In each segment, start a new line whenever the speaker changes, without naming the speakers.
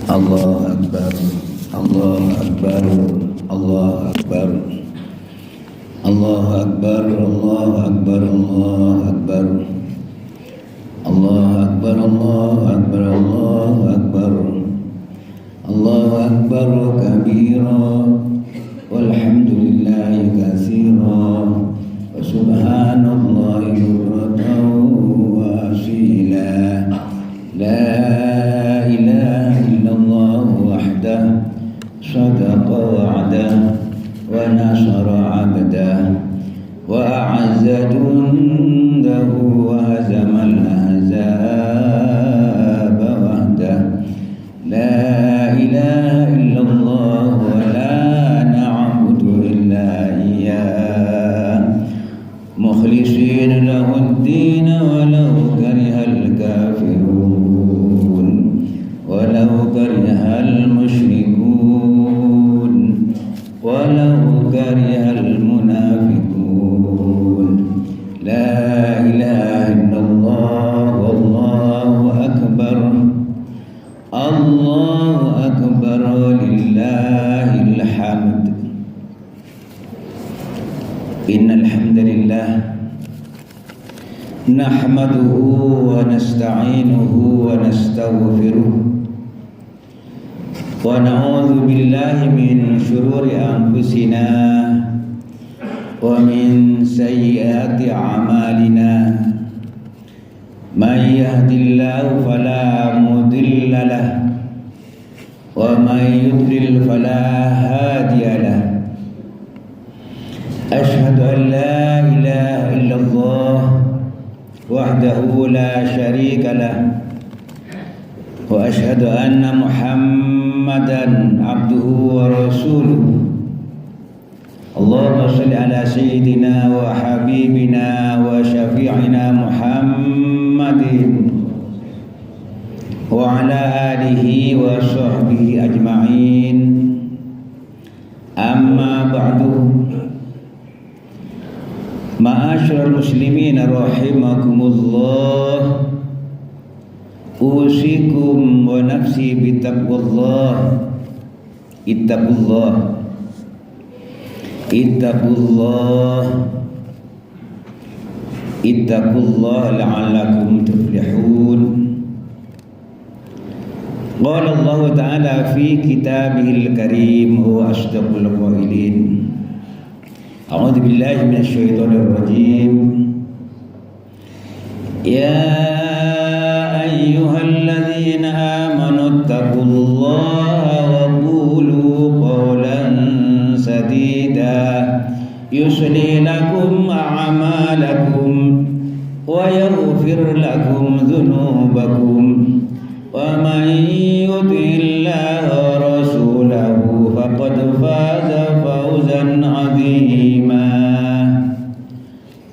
Allahu Akbar, Allahu Akbar, Allahu Akbar, Allahu Akbar, Allahu Akbar, Allahu Akbar, Allahu Akbar, Allahu Akbar, Allahu Akbar, Allahu Akbar kabira, walhamdulillahi katsira, wa subhanallahi bukratan wa asila. La ilaha illallah wahdah sadaqa wa'dah wa nasara 'abdah wa a'azza jundahu wa hazamal ahzaba wahdah. La ilaha illallah wa la na'budu illa iyyah mukhlishin lahud-din walau karihal kafirun walau karihal musyrikun walau karihal munafiqun. La ilaha illallah wallahu akbar, Allahu akbar, lillahil hamd. Innal hamdalillah nahmaduhu wa nasta'inuhu wa nastaghfiruh wa na'udzu billahi min shururi anfusina wa min sayyiati a'malina. Man yahdihillahu fala mudilla lahu wa man yudlil fala hadiya lahu. Ashhadu an la ilaha illallah wahdahu la syarika lah wa ashhadu anna Muhammadan abduhu wa rasuluh. Allahumma shalli ala sayyidina wa habibina wa syafi'ina Muhammadin wa ala alihi wa sahbihi ajma'in. Amma ba'du. Ma'asyiral muslimin rahimakumullah, usikum wa nafsi bitaqwallah. Ittaqullah, ittaqullah, ittaqullah la'allakum tuflihun. Qala Allah ta'ala fi kitabihil karim huwa asdaqul qailin. A'udzu billahi minasy syaithanir rajim. Ya ayyuhalladzina amanu taqullaha wa qulu qawlan sadida yuslih lakum a'malakum wa yaghfir lakum dhunubakum wa man yuti'illaha wa rasulahu faqad faza fawzan 'azima.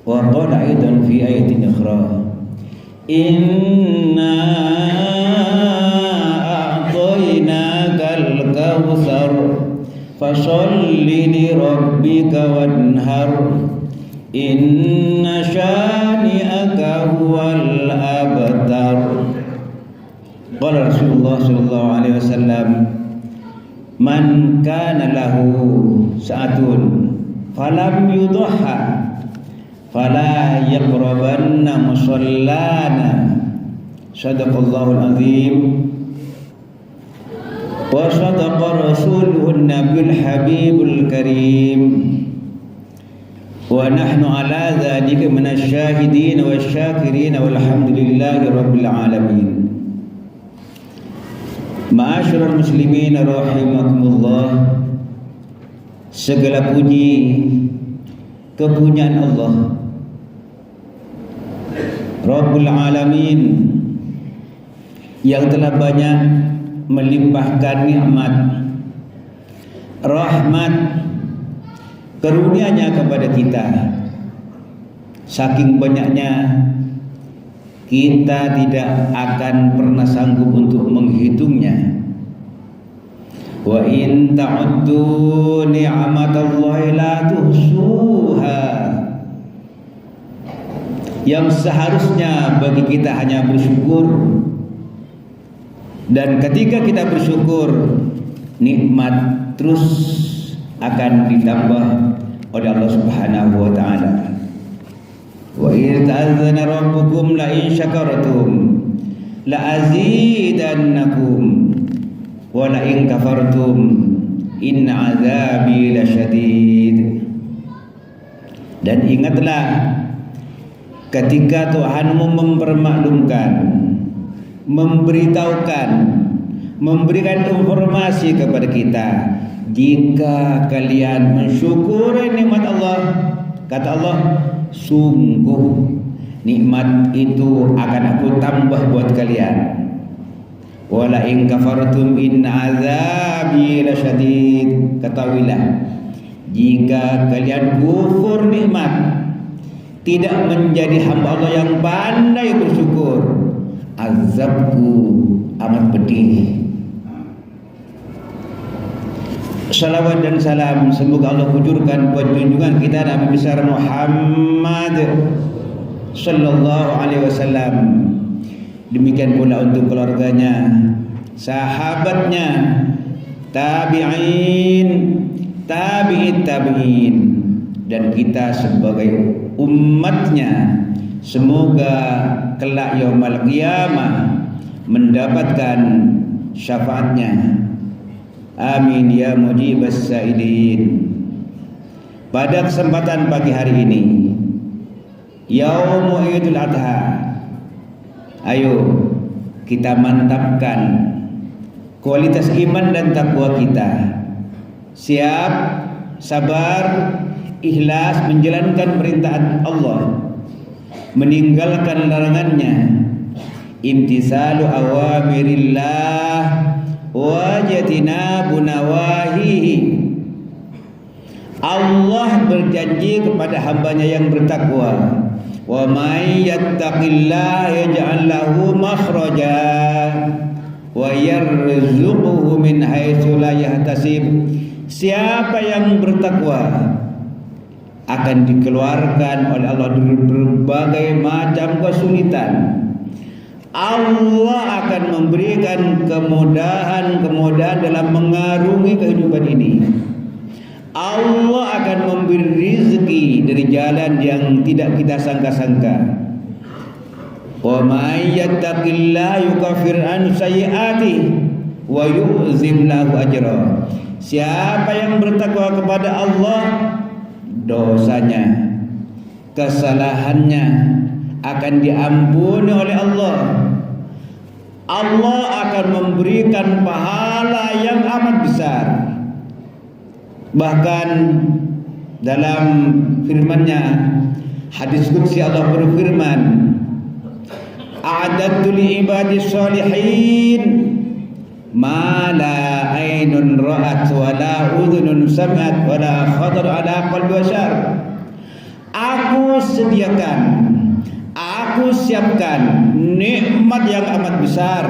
Wa qala aidan fi ayatin ukhra, inna a'tainakal kautsar fasholli li rabbika wanhar inna syani'aka huwal abtar. Qala Rasulullah sallallahu alaihi wasallam, man kana lahu sa'atun falam yudhha fala yaqrabanna musallana. Sadaqallahul azim wa sadaqa rasuluhun nabiyul habibul karim wa nahnu ala dzalika minasyahidin wasyakirin walhamdulillahi rabbil alamin. Ma'asyiral muslimin rahimakumullah, segala puji kepunyaan Allah Rabbul Alamin yang telah banyak melimpahkan nikmat, rahmat, karunia-Nya kepada kita. Saking banyaknya kita tidak akan pernah sanggup untuk menghitungnya. Wa in ta'uddu ni'matallahi la tuhsuha. Yang seharusnya bagi kita hanya bersyukur, Dan ketika kita bersyukur, nikmat terus akan ditambah oleh Allah Subhanahu wa taala. Wa idz ta'adzana rabbukum la in syakartum la azidannakum wa la in kafartum inna azabi lasyadid. Dan ingatlah ketika Tuhanmu mempermaklumkan, memberitahukan, memberikan informasi kepada kita, jika kalian mensyukuri nikmat Allah, kata Allah, sungguh nikmat itu akan aku tambah buat kalian. Wala in kafartum inna azabi lasyadid. Ketahuilah, jika kalian kufur nikmat, tidak menjadi hamba Allah yang pandai bersyukur, azabku amat pedih. Salawat dan salam semoga Allah kujurkan buat junjungan kita Nabi besar Muhammad sallallahu alaihi wasallam. Demikian pula untuk keluarganya, sahabatnya, tabi'in, tabi'in, tabi'in, dan kita sebagai umatnya. Semoga kelak yaumul qiyamah mendapatkan syafaatnya. Amin ya mujibas sa'ilin. Pada kesempatan pagi hari ini, Yaumul Idul Adha, ayo kita mantapkan kualitas iman dan takwa kita. Siap, sabar, ikhlas menjalankan perintah Allah, meninggalkan larangannya, imtisalu awamirillah wajatinabu nawahihi. Allah berjanji kepada hambanya yang bertakwa, wa may yattaqillaha yaj'al lahu makhraja wa yarzuquhu min haitsu la yahtasib. Siapa yang bertakwa akan dikeluarkan oleh Allah dari berbagai macam kesulitan. Allah akan memberikan kemudahan dalam mengarungi kehidupan ini. Allah akan memberi rezeki dari jalan yang tidak kita sangka-sangka. Wa may yattaqillaha yukaffir an sayyi'atihi wa yu'zim lahu ajra. Siapa yang bertakwa kepada Allah, dosanya, kesalahannya akan diampuni oleh Allah. Allah akan memberikan pahala yang amat besar. Bahkan dalam firman-Nya, hadis qudsi Allah berfirman, a'adatu li ibadis sholihin ma la ainun ra'at wa la udhunun sami'at wa la khatar ala qalbi bashar. Aku sediakan, aku siapkan nikmat yang amat besar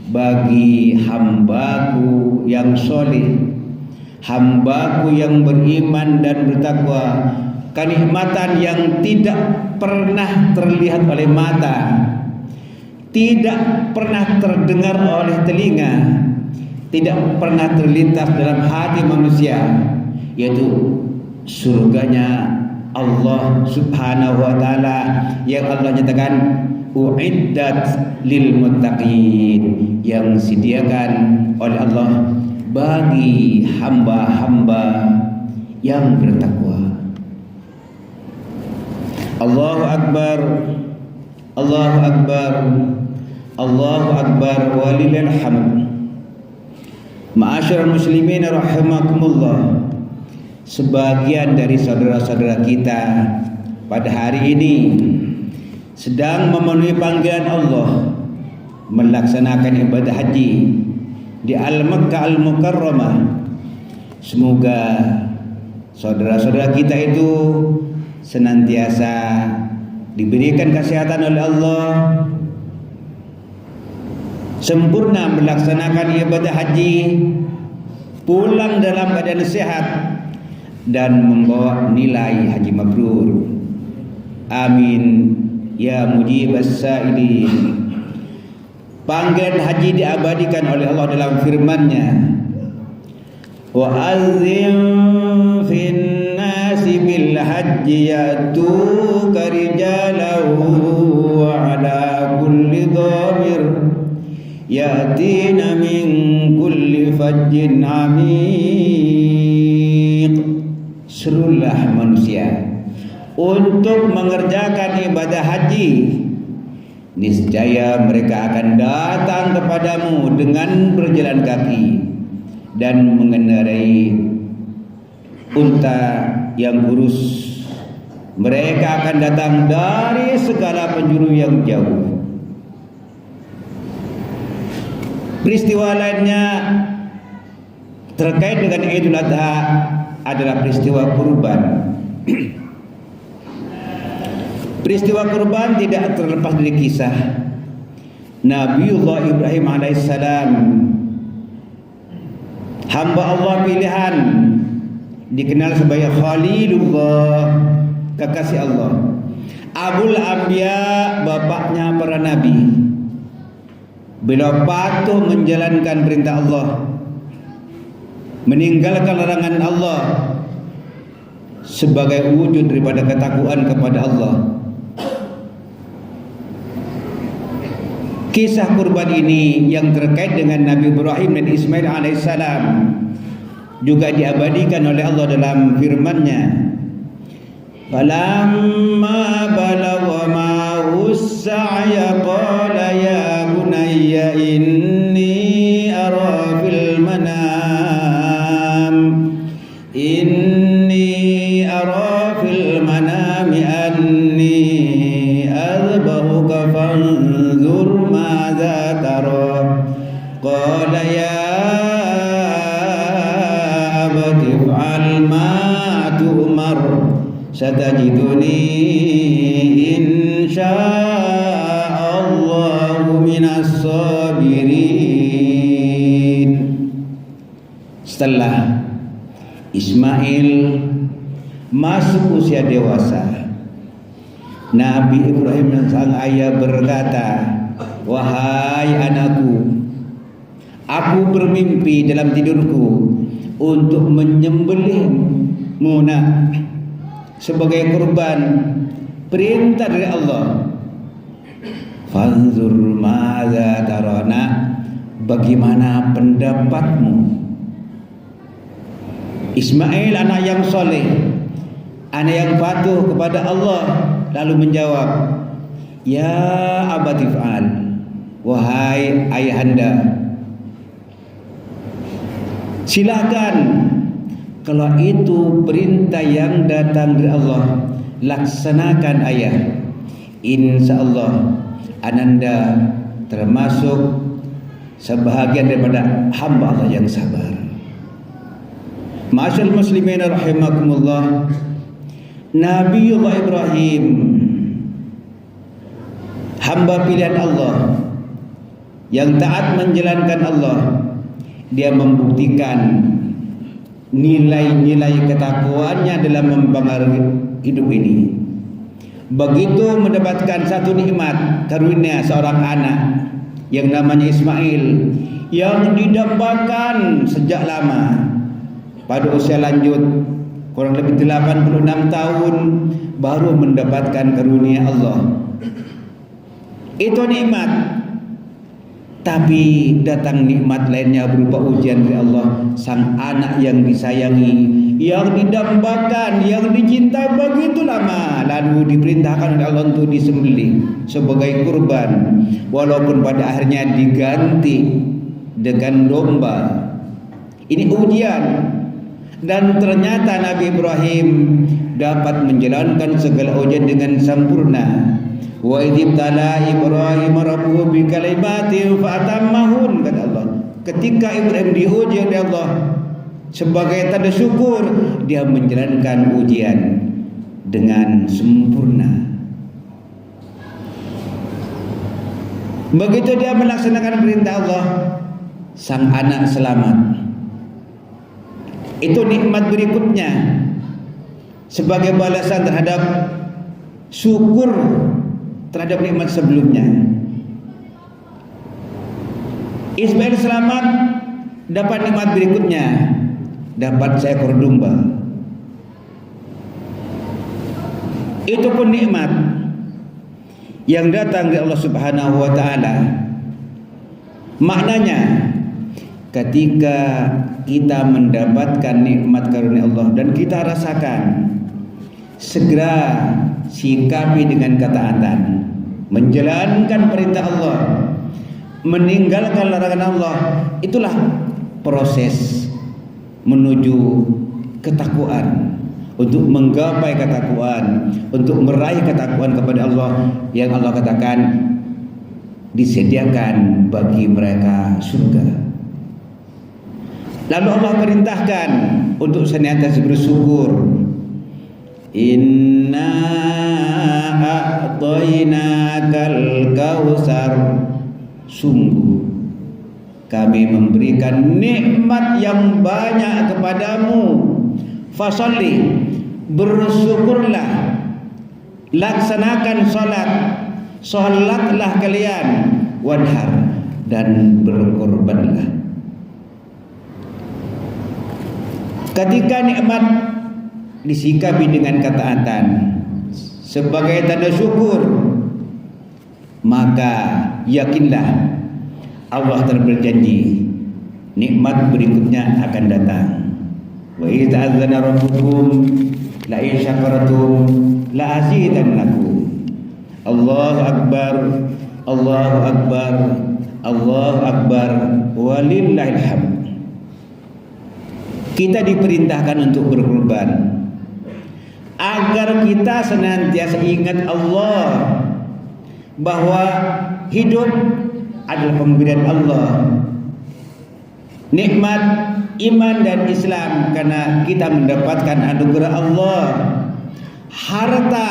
bagi hambaku yang soleh, hambaku yang beriman dan bertakwa. Kenikmatan yang tidak pernah terlihat oleh mata, tidak pernah terdengar oleh telinga, tidak pernah terlintas dalam hati manusia, yaitu surganya Allah Subhanahu wa taala yang Allah nyatakan uiddat lil muttaqin, yang disediakan oleh Allah bagi hamba-hamba yang bertakwa. Allahu akbar, Allahu akbar, Allahu akbar walillahil hamd. Ma'asyiral muslimin rahimakumullah. Sebagian dari saudara-saudara kita pada hari ini sedang memenuhi panggilan Allah melaksanakan ibadah haji di Al-Makkah Al-Mukarramah. Semoga saudara-saudara kita itu senantiasa diberikan kesehatan oleh Allah, sempurna melaksanakan ibadah haji, pulang dalam keadaan sehat dan membawa nilai haji mabrur. Amin ya mujibas sa'ilin. Panggilan haji diabadikan oleh Allah dalam firman-Nya, wa azzim fin nasi bil hajji ya'tuka rijalan wa ala kulli dhamir ya'tina min kulli fajjin amiq. Serulah manusia untuk mengerjakan ibadah haji, niscaya mereka akan datang kepadamu dengan berjalan kaki dan mengendarai unta yang kurus. Mereka akan datang dari segala penjuru yang jauh. Peristiwa lainnya terkait dengan Idul Adha adalah peristiwa kurban. Peristiwa kurban tidak terlepas dari kisah Nabiullah Ibrahim alaihissalam, hamba Allah pilihan, dikenal sebagai Khalilullah, kekasih Allah. Abul Anbiya, bapaknya para nabi. Beliau patuh menjalankan perintah Allah, meninggalkan larangan Allah sebagai wujud daripada ketakwaan kepada Allah. Kisah kurban ini yang terkait dengan Nabi Ibrahim dan Ismail alaihissalam juga diabadikan oleh Allah dalam firman-Nya, falamma balagha ma'hu as-sa'ya qala ya bunayya inni ara fil manam anni adbahuka fanzur madza tara qala ya abati if'al ma tu'mar satajiduni insyaallahu minas sabirin. Setelah Ismail masuk usia dewasa, Nabi Ibrahim dan sang ayah berkata, wahai anakku, aku bermimpi dalam tidurku untuk menyembelihmu nak sebagai kurban, perintah dari Allah. Fanzur madza tarana, bagaimana pendapatmu? Ismail anak yang soleh, anak yang patuh kepada Allah, lalu menjawab, ya abati fa'al, wahai ayahanda, silakan, kalau itu perintah yang datang dari Allah, laksanakan ayah. Insyaallah ananda termasuk sebahagian daripada hamba Allah yang sabar. Ma'asyiral muslimin rahimakumullah, Nabiullah Ibrahim, hamba pilihan Allah yang taat menjalankan Allah, dia membuktikan nilai-nilai ketakwaannya dalam mempengaruhi hidup ini. Begitu mendapatkan satu nikmat karunia seorang anak yang namanya Ismail, yang didambakan sejak lama, pada usia lanjut kurang lebih 86 tahun baru mendapatkan karunia Allah. Itu nikmat. Tapi datang nikmat lainnya berupa ujian dari Allah. Sang anak yang disayangi, yang didambakan, yang dicintai begitu lama, lalu diperintahkan oleh Allah untuk disembelih sebagai kurban, walaupun pada akhirnya diganti dengan domba. Ini ujian. Dan ternyata Nabi Ibrahim dapat menjalankan segala ujian dengan sempurna. Wa idzibtala Ibrahim rabbuhu bikalimatin fa'atammahun, kata Allah. Ketika Ibrahim diuji oleh Allah, sebagai tanda syukur, dia menjalankan ujian dengan sempurna. Begitu dia melaksanakan perintah Allah, sang anak selamat. Itu nikmat berikutnya sebagai balasan terhadap syukur terhadap nikmat sebelumnya. Ismail selamat, dapat nikmat berikutnya, dapat seekor domba. Itu pun nikmat yang datang dari Allah Subhanahu wa taala. Maknanya, ketika kita mendapatkan nikmat karunia Allah dan kita rasakan, segera sikapi dengan ketaatan, menjalankan perintah Allah, meninggalkan larangan Allah. Itulah proses menuju ketakwaan, untuk menggapai ketakwaan, untuk meraih ketakwaan kepada Allah yang Allah katakan disediakan bagi mereka surga. Lalu Allah perintahkan untuk senantiasa bersyukur. Inna a'tainakal kautsar, sungguh kami memberikan nikmat yang banyak kepadamu. Fasalli, bersyukurlah, laksanakan salatlah kalian, wanhar, dan berkorbanlah. Ketika nikmat disikapi dengan ketaatan sebagai tanda syukur, maka yakinlah Allah telah berjanji nikmat berikutnya akan datang. Wa idza adzana rabbukum la in syakartum la azidannakum. Allahu akbar, Allahu akbar, Allahu akbar, walillahil hamd. Kita diperintahkan untuk berkorban agar kita senantiasa ingat Allah, bahwa hidup adalah pemberian Allah. Nikmat iman dan Islam karena kita mendapatkan anugerah Allah. Harta,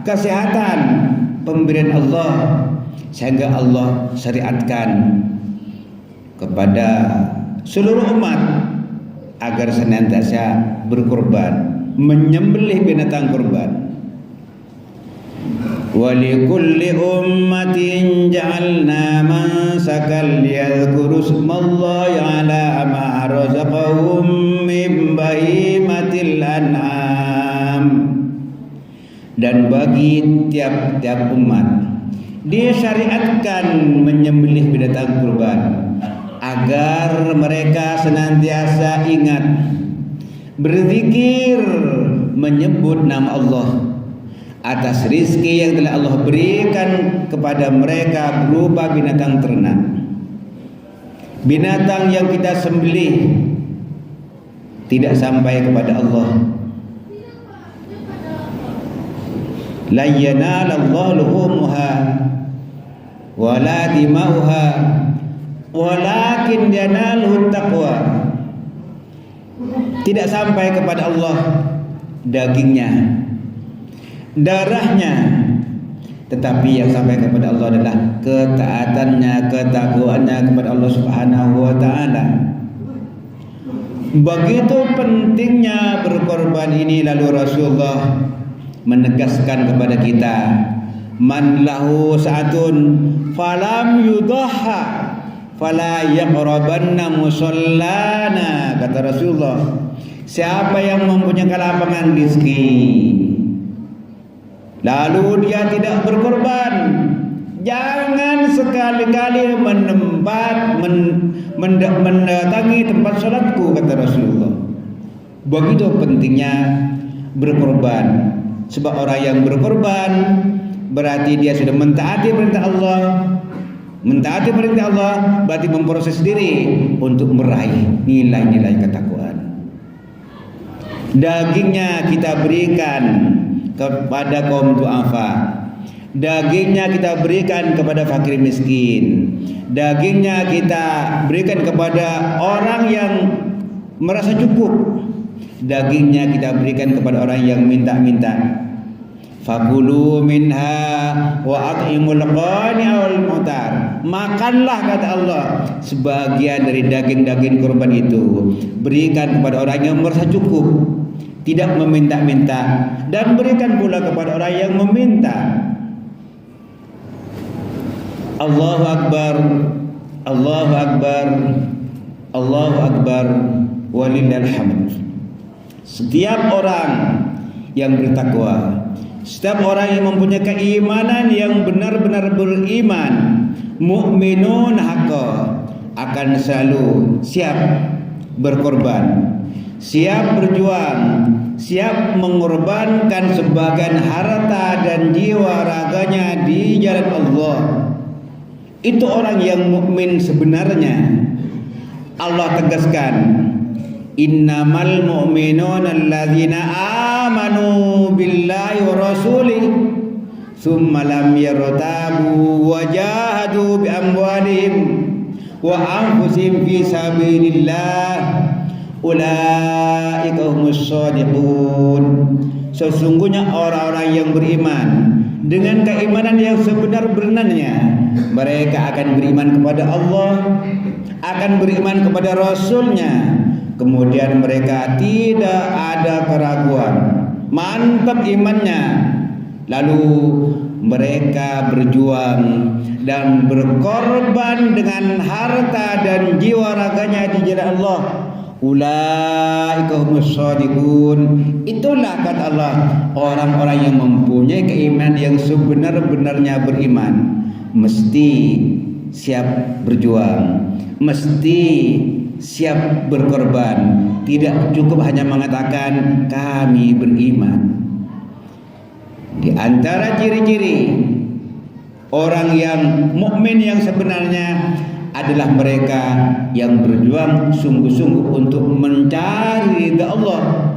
kesehatan, pemberian Allah, sehingga Allah syariatkan kepada seluruh umat agar senantiasa berkorban, menyembelih binatang kurban. Walikulli ummatin ja'alna mansakan liyadhkuru ismallahi ala ma razaqahum min bahimatil an'am. Dan bagi tiap-tiap umat disyariatkan menyembelih binatang kurban agar mereka senantiasa ingat, berzikir, menyebut nama Allah atas rizki yang telah Allah berikan kepada mereka berupa binatang ternak. Binatang yang kita sembelih tidak sampai kepada Allah. La yanalallahu luhumuha wala dimauha walakin yanaluhu taqwa. Tidak sampai kepada Allah dagingnya, darahnya, tetapi yang sampai kepada Allah adalah ketaatannya, ketakwaannya kepada Allah Subhanahu wa taala. Begitu pentingnya berkorban ini, lalu Rasulullah menegaskan kepada kita, man lahu sa'atun falam yudahha fala yaqrabanna musallana. Kata Rasulullah, siapa yang mempunyai kelapangan rezeki lalu dia tidak berkorban, jangan sekali-kali mendatangi tempat sholatku, kata Rasulullah. Begitu pentingnya berkorban. Sebab orang yang berkorban berarti dia sudah mentaati perintah Allah. Mentaati perintah Allah berarti memproses diri untuk meraih nilai-nilai ketakwaan. Dagingnya kita berikan kepada kaum du'afa, dagingnya kita berikan kepada fakir miskin, dagingnya kita berikan kepada orang yang merasa cukup, dagingnya kita berikan kepada orang yang minta-minta. Fakulu minha wa at'imul qani'a wal mu'tar. Makanlah, kata Allah, sebagian dari daging-daging kurban itu, berikan kepada orang yang merasa cukup, tidak meminta-minta, dan berikan pula kepada orang yang meminta. Allahu Akbar, Allahu Akbar, Allahu Akbar, walillahil hamd. Setiap orang yang bertakwa, setiap orang yang mempunyai keimanan yang benar-benar beriman, mukminun haqqa, akan selalu siap berkorban, siap berjuang, siap mengorbankan sebagian harta dan jiwa raganya di jalan Allah. Itu orang yang mukmin sebenarnya. Allah tegaskan, innamal mu'minuna alladzina amanu billahi wa rasulih thumma lam yartabu wa jahadu bi amwalihim wa anfusihim fi sabilillah ulaika humus shadiqun. Sesungguhnya orang-orang yang beriman dengan keimanan yang sebenar-benarnya, mereka akan beriman kepada Allah, akan beriman kepada Rasul-Nya, kemudian mereka tidak ada keraguan, mantap imannya, lalu mereka berjuang dan berkorban dengan harta dan jiwa raganya di jalan Allah. Ulaika humus shadiqun. Itulah kata Allah, orang-orang yang mempunyai keimanan yang sebenar-benarnya beriman, mesti siap berjuang, mesti siap berkorban. Tidak cukup hanya mengatakan kami beriman. Di antara ciri-ciri orang yang mukmin yang sebenarnya adalah mereka yang berjuang sungguh-sungguh untuk mencari ridha Allah.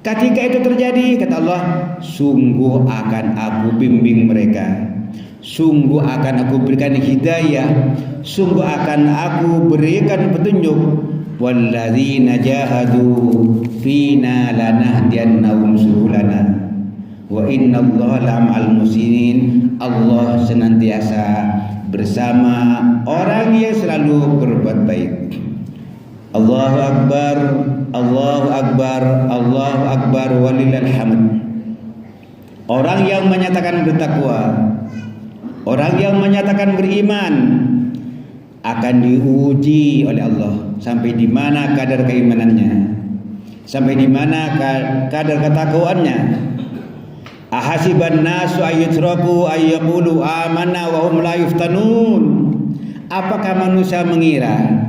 Ketika itu terjadi, kata Allah, sungguh akan aku bimbing mereka, sungguh akan aku berikan hidayah, sungguh akan aku berikan petunjuk. Walladzina jahadu fina lanahdiyannahum subulana wa innallaha la'al muhsinin. Allah senantiasa bersama orang yang selalu berbuat baik. Allahu Akbar, Allahu Akbar, Allahu Akbar, walillahil hamd. Orang yang menyatakan bertakwa, orang yang menyatakan beriman akan diuji oleh Allah. Sampai di mana kadar keimanannya, sampai di mana kadar ketakwaannya. Ahasiban nasu ayyutraku ayyaqulu amanna wa hum la yuftanun. Apakah manusia mengira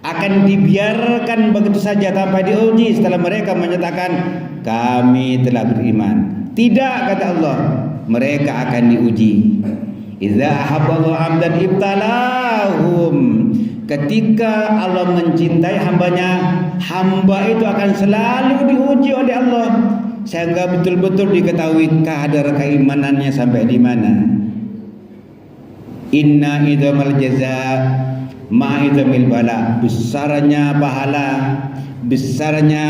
akan dibiarkan begitu saja tanpa diuji setelah mereka menyatakan kami telah beriman? Tidak, kata Allah, mereka akan diuji. Idza ahabballahu 'abdan ibtalahum. Ketika Allah mencintai hambanya, hamba itu akan selalu diuji oleh Allah sehingga betul-betul diketahui kadar keimanannya sampai di mana. Inna idzamal jazaa ma idzamil bala. Besarnya pahala, besarnya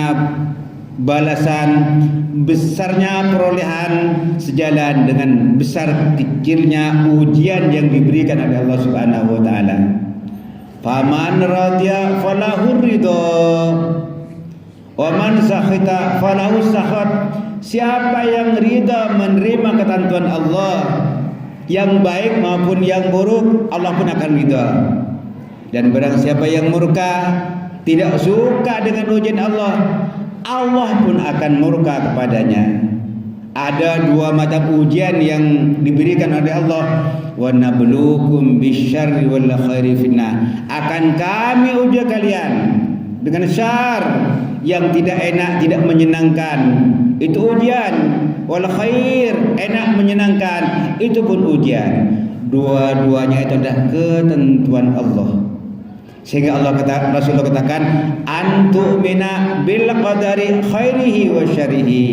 balasan, besarnya perolehan sejalan dengan besar kecilnya ujian yang diberikan oleh Allah Subhanahu wa taala. Faman radiya falahu ridha wa man sakhita falahu sakhat. Siapa yang ridha menerima ketentuan Allah, yang baik maupun yang buruk, Allah pun akan ridha. Dan barang siapa yang murka, tidak suka dengan ujian Allah, Allah pun akan murka kepadanya. Ada dua macam ujian yang diberikan oleh Allah. Wa nabluukum bisyarri wal khairi fitnah. Akan kami uji kalian dengan syar yang tidak enak, tidak menyenangkan, itu ujian. Wal khair, enak menyenangkan, itu pun ujian. Dua-duanya itu adalah ketentuan Allah. Sehingga Rasulullah katakan, antu'mina bil qadari khairihi wa syarrihi.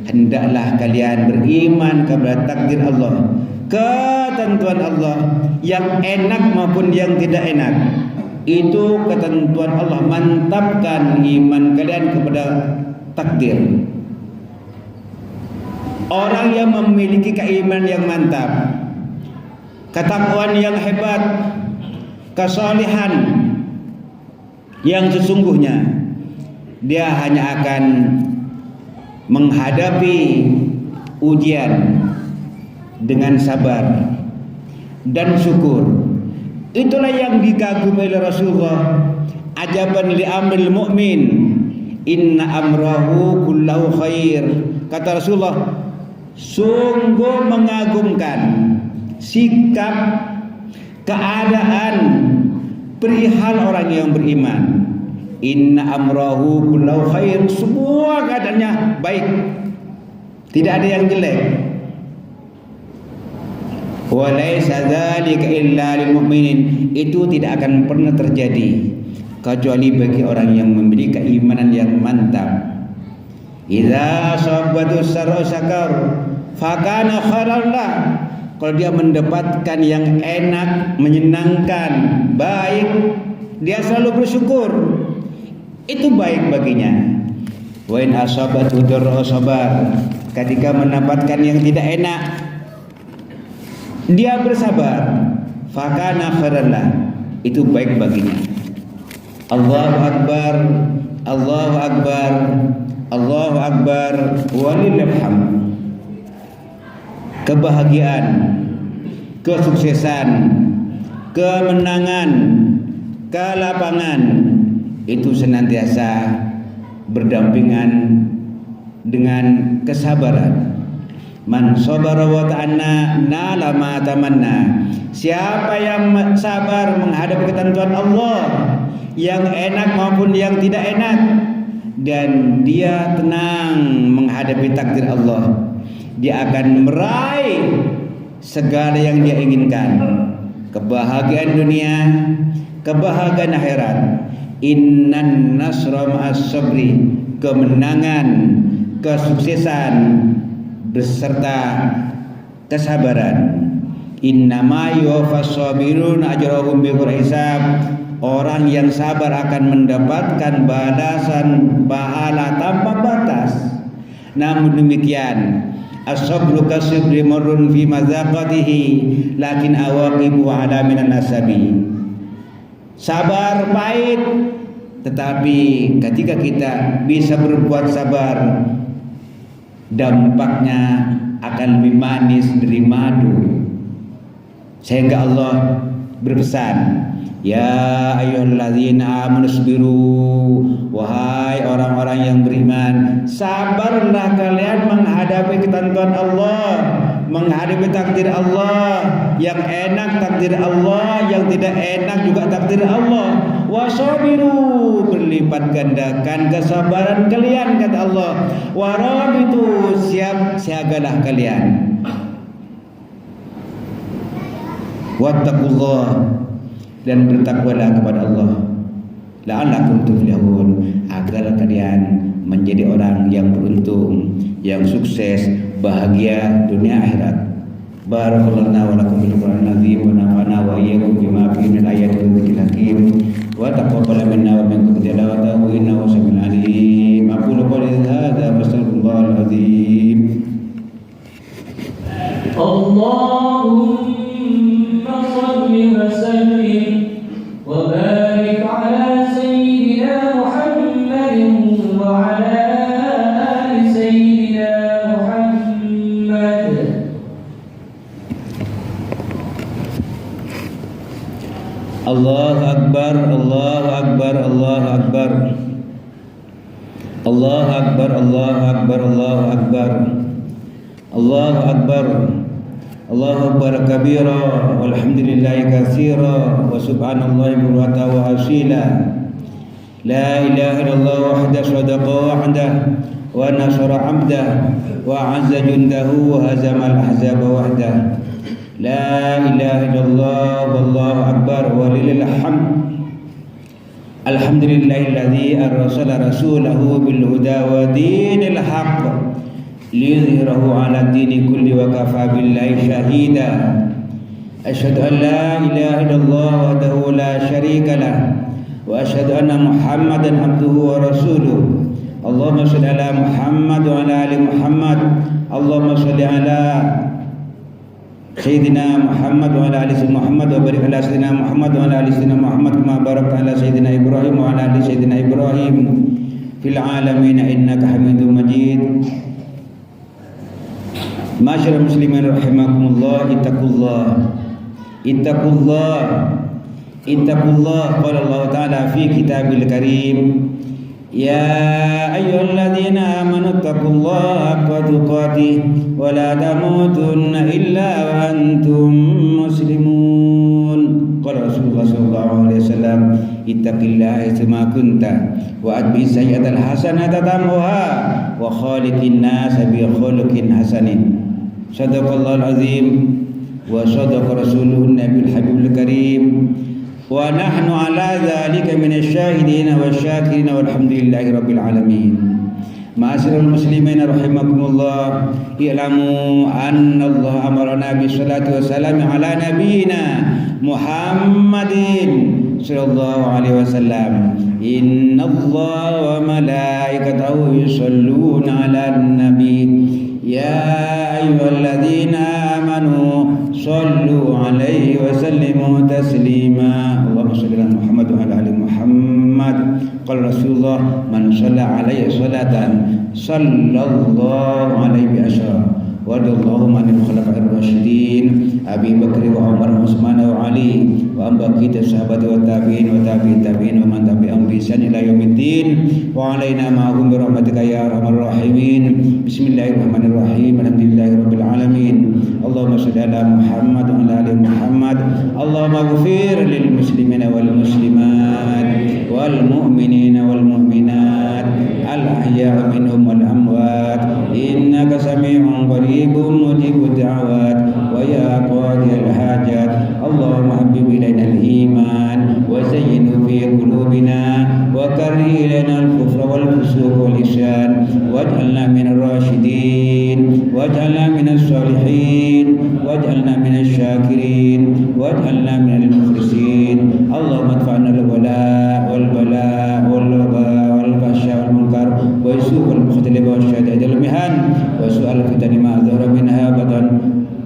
Hendaklah kalian beriman kepada takdir Allah, ketentuan Allah, yang enak maupun yang tidak enak. Itu ketentuan Allah. Mantapkan iman kalian kepada takdir. Orang yang memiliki keimanan yang mantap, ketakwaan yang hebat, kesalehan yang sesungguhnya, dia hanya akan menghadapi ujian dengan sabar dan syukur. Itulah yang dikagumi oleh Rasulullah. Ajaban li amril mu'min, inna amrahu kullahu khair. Kata Rasulullah, sungguh mengagumkan sikap, keadaan perihal orang yang beriman. Inna amrahu kullahu khair, semua keadaannya baik, tidak ada yang jelek. Walaysa dzalika illa lil mu'minin, itu tidak akan pernah terjadi kecuali bagi orang yang memiliki keimanan yang mantap. Idza asabatu sarra syakar fakana khairan lah. Kalau dia mendapatkan yang enak, menyenangkan, baik, dia selalu bersyukur, itu baik baginya. Wa in asabatu darra sabar, ketika mendapatkan yang tidak enak, dia bersabar, fakana khairan lah, itu baik baginya. Allahu akbar, Allahu akbar, Allahu akbar, walillahil hamd. Kebahagiaan, kesuksesan, kemenangan, kelapangan itu senantiasa berdampingan dengan kesabaran. Man sabara wa ta'anna nala ma tamanna. Siapa yang sabar menghadapi ketentuan Allah, yang enak maupun yang tidak enak, dan dia tenang menghadapi takdir Allah, dia akan meraih segala yang dia inginkan. Kebahagiaan dunia, kebahagiaan akhirat. Innan nasra ma'as sabri, kemenangan, kesuksesan beserta kesabaran. Innama yuwaffas sabirun ajrahum bighairi hisab. Orang yang sabar akan mendapatkan balasan pahala tanpa batas. Namun demikian, as-sabru kasibri marrun fi mazaqatihi lakin awaqibu ala minan nasabi. Sabar pahit, tetapi ketika kita bisa berbuat sabar, dampaknya akan lebih manis dari madu. Sehingga Allah berpesan, ya ayyuhalladzina amanu sabiru, wahai orang-orang yang beriman, sabarlah kalian menghadapi ketentuan Allah, menghadapi takdir Allah. Yang enak takdir Allah, yang tidak enak juga takdir Allah. Wasabiru, berlipat gandakan kesabaran kalian, kata Allah. Warabitu, siagalah kalian. Wattaqullah, dan bertakwalah kepada Allah, la'allakum tuflihun, agar kalian menjadi orang yang beruntung, yang sukses, bahagia dunia akhirat. Barakallahu lana wa lakum bil Qur'anil azim wa nafa'ana wa iyyakum bima fihi min ayati wa dzikril hakim wa taqabbal minna wa minkum tilawatahu innahu samiul alim. Aqulu qawli hadza wa astaghfirullahal azim.
Allahumma shalli wa sallim wa barik ala sayyidina Muhammadin wa ala ali sayyidina Muhammad.
Allahu akbar, Allahu akbar, Allahu akbar. Allahu akbar, Allahu akbar, Allahu akbar. Allahu akbar. Allahu akbar kabira walhamdulillahi katsira wa subhanallahi bukratan wa asila. La ilaha illallah wahdahu sadaqa wahdah wa nasara 'abdah wa 'azza jundahu wa hazama al-ahzaba wahdah. La ilaha illallah wallahu akbar walillahil hamd. Alhamdulillahilladzi arsala rasulahu bil huda wa dinil haqq liyudhhirahu 'ala dini kulli wa kafa billahi shahida. Asyhadu an la ilaha illallah wahdahu la syarika lah wa asyhadu anna Muhammadan abduhu wa rasuluh. Allahumma shalli ala Muhammad wa ala ali Muhammad. Allahumma shalli ala Sayyidina Muhammad wa ala ali Sayyidina Muhammad wa barik ala Sayyidina Muhammad wa ala ali Sayyidina Muhammad kama barakta ala Sayyidina Ibrahim wa ala ali Sayyidina Ibrahim fil alamin innaka Hamidum Majid. Masyaallah muslimin rahimakumullah, ittaqullah, ittaqullah, ittaqullah, qala Allah Ta'ala fi kitabil karim, ya ayyuhalladzina amanu ittaqullaha haqqa tuqatih wa la tamutunna illa wa antum muslimun. Qala Rasulullah sallallahu alaihi wasallam, ittaqillaha haitsuma kunta wa atbi sayyi'atal hasanata tamhuha wa khaliqin nas bi khuluqin hasanin. Sadaqallahul azim wa sadaqa rasuluhun nabiyul habibul karim wa nahnu ala dzalika minasy syahidin wasyakirin walhamdulillahi rabbil alamin. Ma'asyiral muslimin rahimakumullah, i'lamu anna Allah amarna bis salati wassalam ala nabiyyina Muhammadin sallallahu alaihi wasallam. Innallaha wa malaikatahu yusholluna 'alan nabi. Ya ayyuhalladzina amanu shallu 'alaihi wa sallimu taslima. Allahumma shalli ala Muhammad wa ala ali Muhammad. Qala Rasulullah, man shalla 'alaihi salatan sallallahu alaihi bi asyara. Wadallahu manil khulafa'ir rasyidin Abi Bakr wa Umar wa Utsman wa Ali wa ambaqi sahabat wa tabi'in wa tabi'in tabi'in wa man tabi'ahum bi ihsan ila yaumiddin wa alaina ma'hum bi rahmatika ya arhamar rahimin. Bismillahirrahmanirrahim. Alhamdulillahirabbil alamin. Allahumma shalli ala Muhammad wa ala ali Muhammad. Allahumma ighfir lil muslimina wal muslimat wal mu'minina wal mu'minat al ahya'i minhum wal amwat innaka sami'un qaribun mujibud da'awat wa ya qadiyal hajat. Allahumma habib ilaina al iman wa zayyinhu fi qulubina wa karrih ilaina al kufra wal fusuq wal isyan waj'alna minal rasyidin waj'alna minas salihin waj'alna minasy syakirin waj'alna minal mukhlisin. Allahumma adfa'na al wala wal bala wal waba wal fahsya wal munkar wa su' wal mukhtalifa wa syada'id al mihan wa su'al fitani ma dhahara minha batan.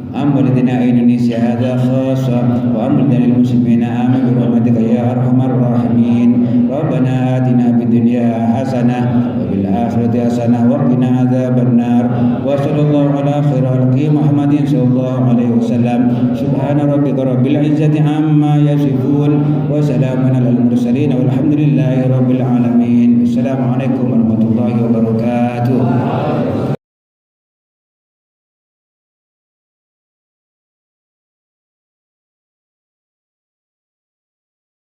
Ambalidina Indonesia hadza khassa wa ambalidina lil muslimina amin bi rahmatika ya arhamar rahimin. Rabbana atina fid dunya hasanah wa bil akhirati hasanah wa qina adzabannar. Wa sallallahu ala khairil khalqi Muhammadin sallallahu alaihi wasallam. Subhana rabbika rabbil izzati amma yasifun wa salamun alal mursalin walhamdulillahi rabbil alamin. Assalamualaikum warahmatullahi wabarakatuh.